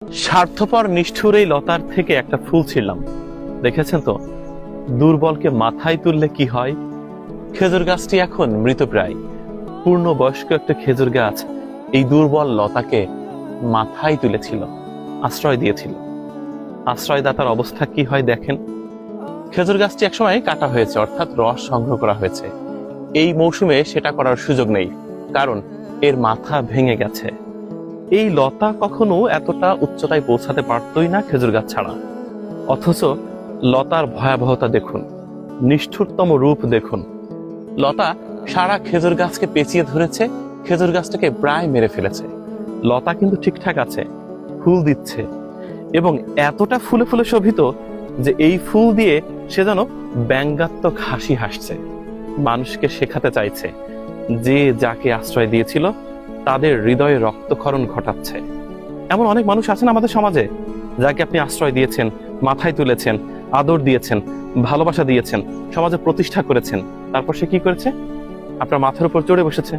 স্বার্থপর নিষ্ঠুর এই লতার থেকে একটা ফুল ছিঁড়লাম, দেখেছেন তো দুর্বলকে মাথায় তুললে কি হয়। খেজুর গাছটি এখন মৃতপ্রায়। পূর্ণবয়স্ক একটা খেজুর গাছ এই দুর্বল লতাকে মাথায় তুলেছিল, আশ্রয় দিয়েছিল। আশ্রয়দাতার অবস্থা কি হয় দেখেন। খেজুর গাছটি একসময় কাটা হয়েছে, অর্থাৎ রস সংগ্রহ করা হয়েছে। এই মৌসুমে সেটা করার সুযোগ নেই, কারণ এর মাথা ভেঙে গেছে। এই লতা কখনো এতটা উচ্চতায় পৌঁছাতে পারতই না খেজুর গাছ ছাড়া। অথচ লতার ভয়াবহতা দেখুন, নিষ্ঠুরতম রূপ দেখুন। লতা সারা খেজুর গাছকে পেঁচিয়ে ধরেছে, খেজুর গাছটাকে প্রায় মেরে ফেলেছে। লতা কিন্তু ঠিকঠাক আছে, ফুল দিচ্ছে, এবং এতটা ফুলে ফুলে শোভিত যে এই ফুল দিয়ে সে যেন ব্যঙ্গাত্মক হাসি হাসছে। মানুষকে শেখাতে চাইছে যে যাকে আশ্রয় দিয়েছিল তাদের হৃদয়ে রক্তক্ষরণ ঘটাচ্ছে। এমন অনেক মানুষ আছেন আমাদের সমাজে, যাকে আপনি আশ্রয় দিয়েছেন, মাথায় তুলেছেন, আদর দিয়েছেন, ভালোবাসা দিয়েছেন, সমাজে প্রতিষ্ঠা করেছেন। তারপর সে কি করেছে? আপনার মাথার উপর চড়ে বসেছে,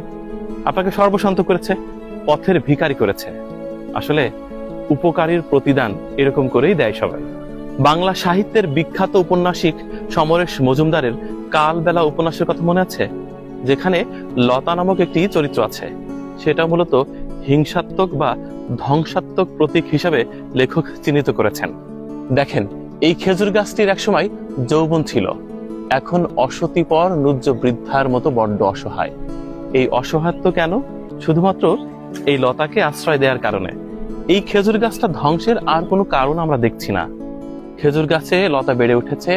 আপনাকে সর্বশান্ত করেছে, পথের ভিখারি করেছে। আসলে উপকারীর প্রতিদান এরকম করেই দেয় সবাই। বাংলা সাহিত্যের বিখ্যাত উপন্যাসিক সমরেশ মজুমদারের কালবেলা উপন্যাসের কথা মনে আছে? যেখানে লতা নামক একটি চরিত্র আছে, সেটা মূলত হিংসাত্মক বা ধ্বংসাত্মক প্রতীক হিসাবে লেখক চিহ্নিত করেছেন। দেখেন, এই খেজুর গাছটির একসময় যৌবন ছিল, এখন অসতিপর নুজ্জ বৃদ্ধার মতো বড্ড অসহায়। এই অসহায়ত্ব কেন? শুধুমাত্র এই লতাকে আশ্রয় দেওয়ার কারণে। এই খেজুর গাছটা ধ্বংসের আর কোনো কারণ আমরা দেখছি না। খেজুর গাছে লতা বেড়ে উঠেছে,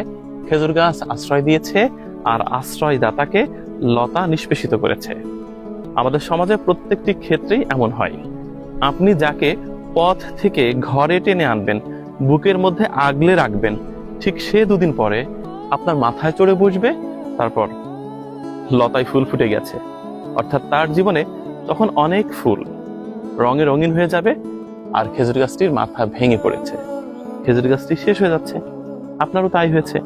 খেজুর গাছ আশ্রয় দিয়েছে, আর আশ্রয়দাতাকে লতা নিষ্পেষিত করেছে। আমাদের সমাজে প্রত্যেকটি ক্ষেত্রেই এমন হয়। আপনি যাকে পথ থেকে ঘরে টেনে আনবেন, বুকের মধ্যে আগলে রাখবেন, ঠিক সে দুদিন পরে আপনার মাথায় চড়ে বসবে, তারপর লতায় ফুল ফুটে গেছে। অর্থাৎ তার জীবনে তখন অনেক ফুল রঙে রঙিন হয়ে যাবে, আর খেজুর গাছটির মাথা ভেঙে পড়েছে, খেজুর গাছটি শেষ হয়ে যাচ্ছে। আপনারও তাই হয়েছে।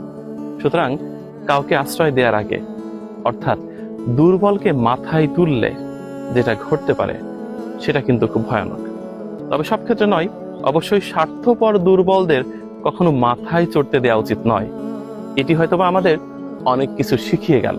সুতরাং কাউকে আশ্রয় দেওয়ার আগে, অর্থাৎ দুর্বলকে মাথায় তুললে যেটা ঘটতে পারে সেটা কিন্তু খুব ভয়ানক। তবে সব ক্ষেত্রে নয়, অবশ্যই স্বার্থপর দুর্বলদের কখনো মাথায় চড়তে দেওয়া উচিত নয়। এটি হয়তোবা আমাদের অনেক কিছু শিখিয়ে গেল।